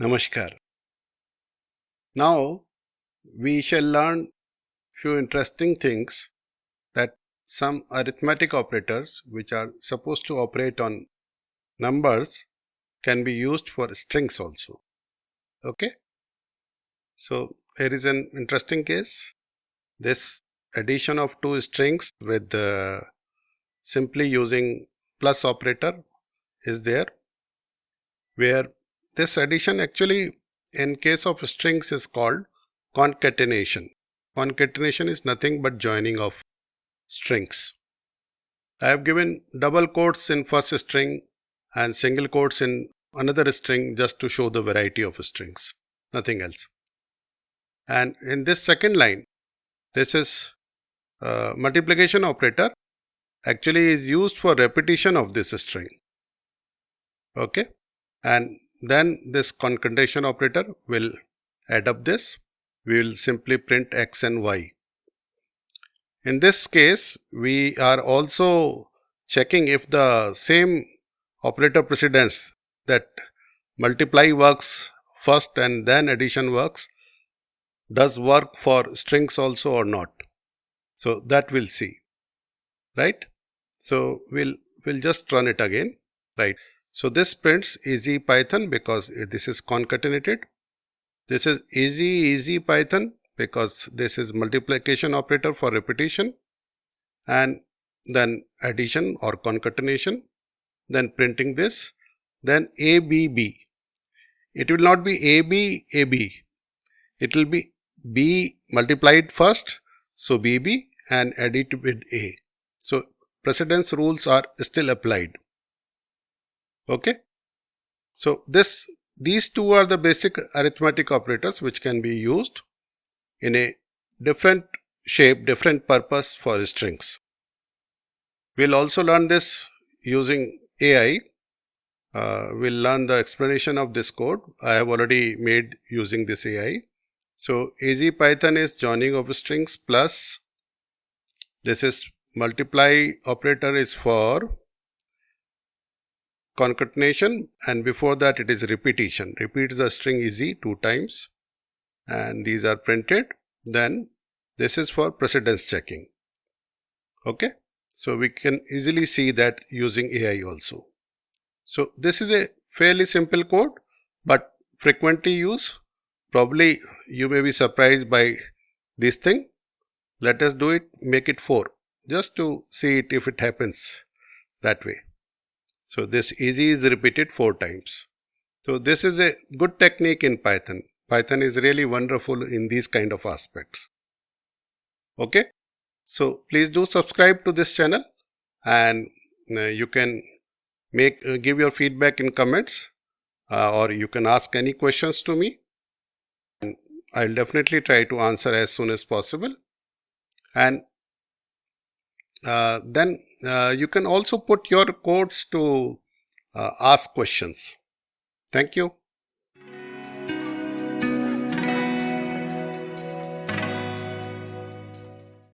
Namaskar. Now we shall learn few interesting things that some arithmetic operators which are supposed to operate on numbers can be used for strings also. Okay. So here is an interesting case. This addition of two strings with simply using plus operator is there, where this addition actually in case of strings is called concatenation. Concatenation is nothing but joining of strings. I have given double quotes in first string and single quotes in another string just to show the variety of strings, nothing else. And in this second line, this is multiplication operator actually is used for repetition of this string. Okay, and then this concatenation operator will add up this. We will simply print x and y. In this case, we are also checking if the same operator precedence, that multiply works first and then addition works, does work for strings also or not. So that we'll see, right? So we'll just run it again, right? So this prints easy Python because this is concatenated. This is easy Python because this is multiplication operator for repetition, and then addition or concatenation, then printing this, then ABB. It will not be AB, it will be B multiplied first, so BB, and add it with A. So precedence rules are still applied. Okay. So these two are the basic arithmetic operators which can be used in a different shape, different purpose for strings. We'll also learn this using AI. We'll learn the explanation of this code. I have already made using this AI. So easy Python is joining of strings plus this is multiply operator is for concatenation, and before that it is repetition. Repeats the string easy 2 times and these are printed. Then this is for precedence checking. Okay. So we can easily see that using AI also. So this is a fairly simple code but frequently used. Probably you may be surprised by this thing. Let us do it, make it 4 just to see it if it happens that way. So this easy is repeated 4 times. So this is a good technique in Python. Python is really wonderful in these kind of aspects. Okay. So please do subscribe to this channel, and you can give your feedback in comments, or you can ask any questions to me. And I'll definitely try to answer as soon as possible. And then you can also put your codes to ask questions. Thank you.